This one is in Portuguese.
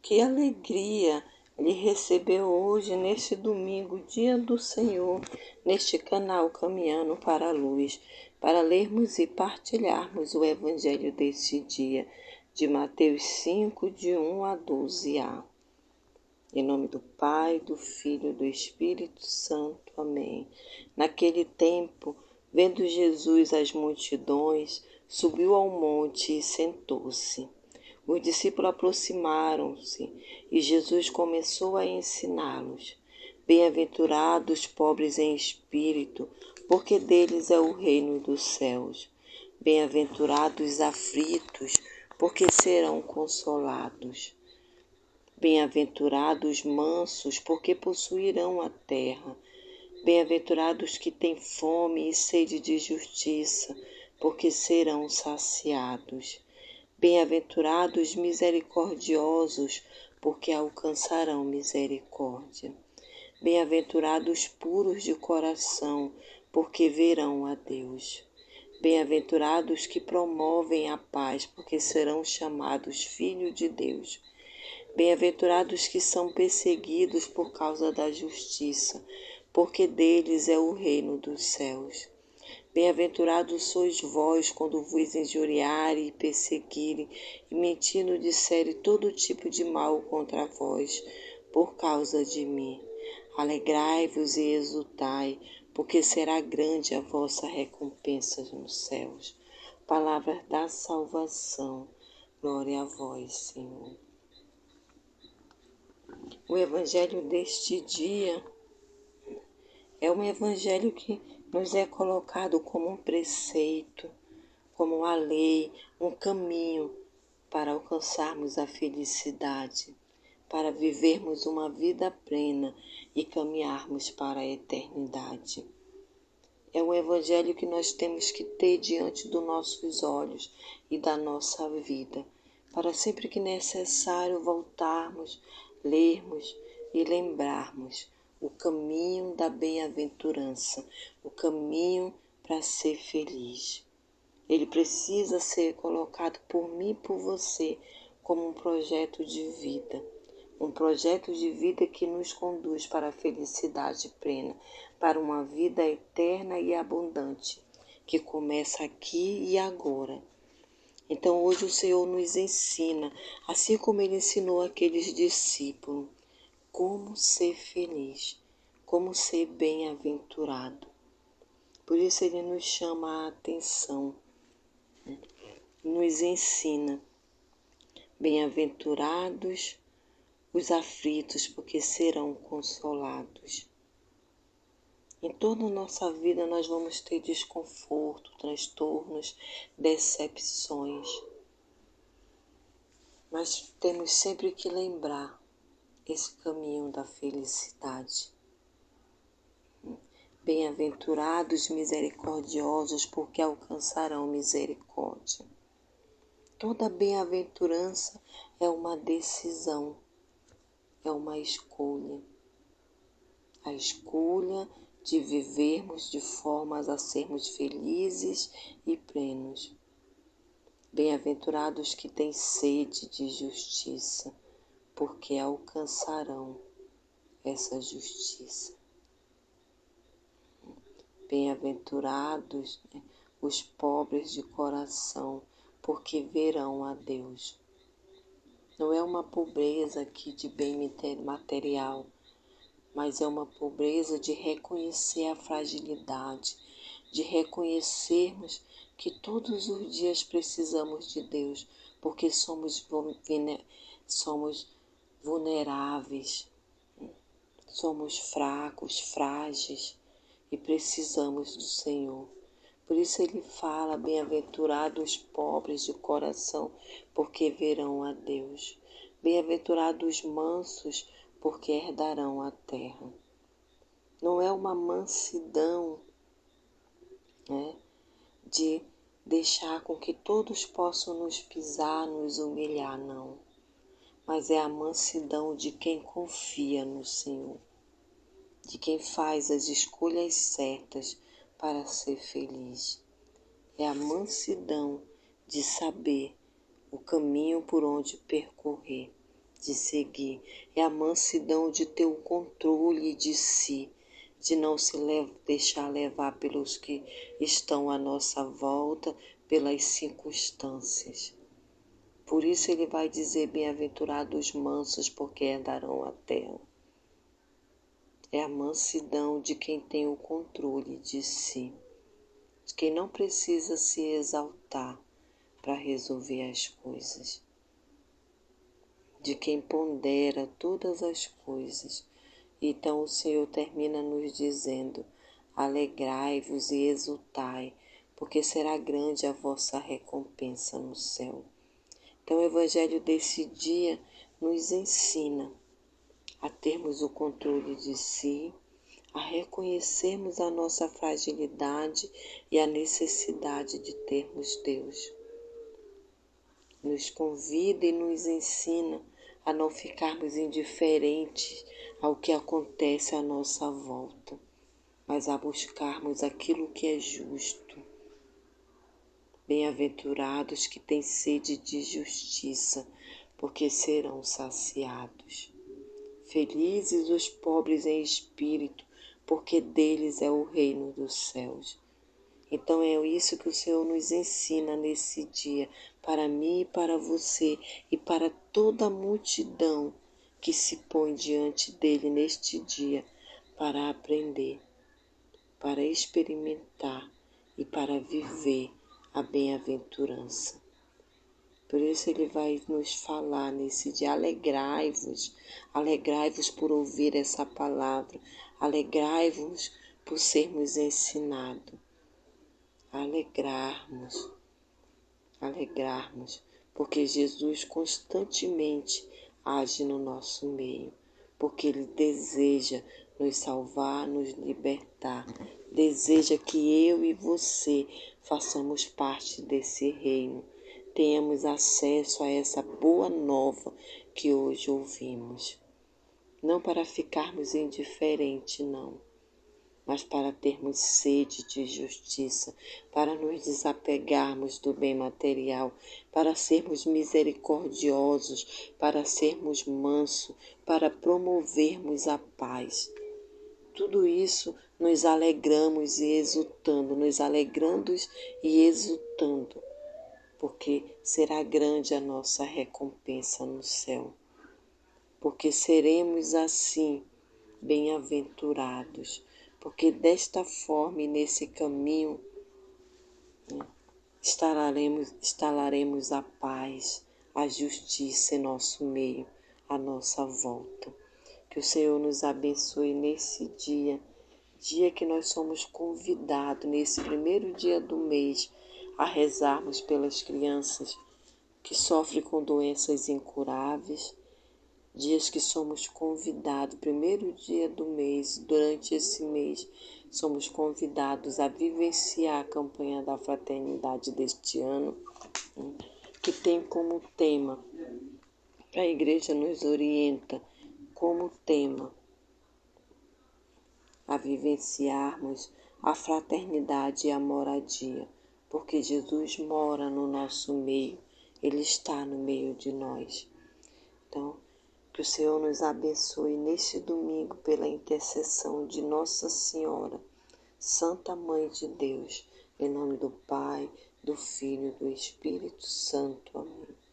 Que alegria lhe receber hoje, neste domingo, dia do Senhor, neste canal Caminhando para a Luz, para lermos e partilharmos o Evangelho deste dia, de Mateus 5, de 1 a 12a. Em nome do Pai, do Filho e do Espírito Santo. Amém. Naquele tempo, vendo Jesus as multidões, subiu ao monte e sentou-se. Os discípulos aproximaram-se e Jesus começou a ensiná-los. Bem-aventurados os pobres em espírito, porque deles é o reino dos céus. Bem-aventurados os aflitos, porque serão consolados. Bem-aventurados os mansos, porque possuirão a terra. Bem-aventurados que têm fome e sede de justiça, porque serão saciados. Bem-aventurados os misericordiosos, porque alcançarão misericórdia. Bem-aventurados os puros de coração, porque verão a Deus. Bem-aventurados que promovem a paz, porque serão chamados filhos de Deus. Bem-aventurados que são perseguidos por causa da justiça, porque deles é o reino dos céus. Bem-aventurados sois vós quando vos injuriarem e perseguirem e mentindo disserem todo tipo de mal contra vós, por causa de mim. Alegrai-vos e exultai, porque será grande a vossa recompensa nos céus. Palavra da salvação. Glória a vós, Senhor. O evangelho deste dia é um evangelho que nos é colocado como um preceito, como a lei, um caminho para alcançarmos a felicidade, para vivermos uma vida plena e caminharmos para a eternidade. É um evangelho que nós temos que ter diante dos nossos olhos e da nossa vida, para sempre que necessário voltarmos, lermos e lembrarmos o caminho da bem-aventurança, o caminho para ser feliz. Ele precisa ser colocado por mim e por você como um projeto de vida que nos conduz para a felicidade plena, para uma vida eterna e abundante, que começa aqui e agora. Então hoje o Senhor nos ensina, assim como Ele ensinou aqueles discípulos, como ser feliz, como ser bem-aventurado. Por isso Ele nos chama a atenção, nos ensina. Bem-aventurados os aflitos, porque serão consolados. Em toda a nossa vida nós vamos ter desconforto, transtornos, decepções. Mas temos sempre que lembrar esse caminho da felicidade. Bem-aventurados misericordiosos, porque alcançarão misericórdia. Toda bem-aventurança é uma decisão, é uma escolha. A escolha de vivermos de formas a sermos felizes e plenos. Bem-aventurados que têm sede de justiça, porque alcançarão essa justiça. Bem-aventurados os pobres de coração, porque verão a Deus. Não é uma pobreza aqui de bem material, mas é uma pobreza de reconhecer a fragilidade, de reconhecermos que todos os dias precisamos de Deus, porque somos vulneráveis, somos fracos, frágeis e precisamos do Senhor. Por isso Ele fala, bem-aventurados os pobres de coração, porque verão a Deus. Bem-aventurados os mansos, porque herdarão a terra. Não é uma mansidão, de deixar com que todos possam nos pisar, nos humilhar, não. Mas é a mansidão de quem confia no Senhor, de quem faz as escolhas certas para ser feliz. É a mansidão de saber o caminho por onde percorrer, de seguir, é a mansidão de ter o controle de si, de não se deixar levar pelos que estão à nossa volta, pelas circunstâncias. Por isso ele vai dizer, bem-aventurados os mansos, porque herdarão a terra. É a mansidão de quem tem o controle de si, de quem não precisa se exaltar para resolver as coisas, de quem pondera todas as coisas. Então o Senhor termina nos dizendo, alegrai-vos e exultai, porque será grande a vossa recompensa no céu. Então o Evangelho desse dia nos ensina a termos o controle de si, a reconhecermos a nossa fragilidade e a necessidade de termos Deus. Nos convida e nos ensina a não ficarmos indiferentes ao que acontece à nossa volta, mas a buscarmos aquilo que é justo. Bem-aventurados que têm sede de justiça, porque serão saciados. Felizes os pobres em espírito, porque deles é o reino dos céus. Então é isso que o Senhor nos ensina nesse dia, para mim e para você e para toda a multidão que se põe diante dele neste dia, para aprender, para experimentar e para viver a bem-aventurança. Por isso ele vai nos falar nesse dia, alegrai-vos por ouvir essa palavra, alegrai-vos por sermos ensinados, alegrarmos, porque Jesus constantemente age no nosso meio, porque Ele deseja nos salvar, nos libertar, deseja que eu e você façamos parte desse reino, tenhamos acesso a essa boa nova que hoje ouvimos. Não para ficarmos indiferentes, não, mas para termos sede de justiça, para nos desapegarmos do bem material, para sermos misericordiosos, para sermos mansos, para promovermos a paz. Tudo isso nos alegramos e exultando, nos alegrando e exultando, porque será grande a nossa recompensa no céu, porque seremos assim bem-aventurados, porque desta forma e nesse caminho instalaremos a paz, a justiça em nosso meio, à nossa volta. Que o Senhor nos abençoe nesse dia que nós somos convidados, nesse primeiro dia do mês, a rezarmos pelas crianças que sofrem com doenças incuráveis, dias que somos convidados, primeiro dia do mês, durante esse mês, somos convidados a vivenciar a campanha da fraternidade deste ano, que tem como tema, a igreja nos orienta como tema, a vivenciarmos a fraternidade e a moradia, porque Jesus mora no nosso meio, Ele está no meio de nós. Então, que o Senhor nos abençoe neste domingo pela intercessão de Nossa Senhora, Santa Mãe de Deus, em nome do Pai, do Filho e do Espírito Santo. Amém.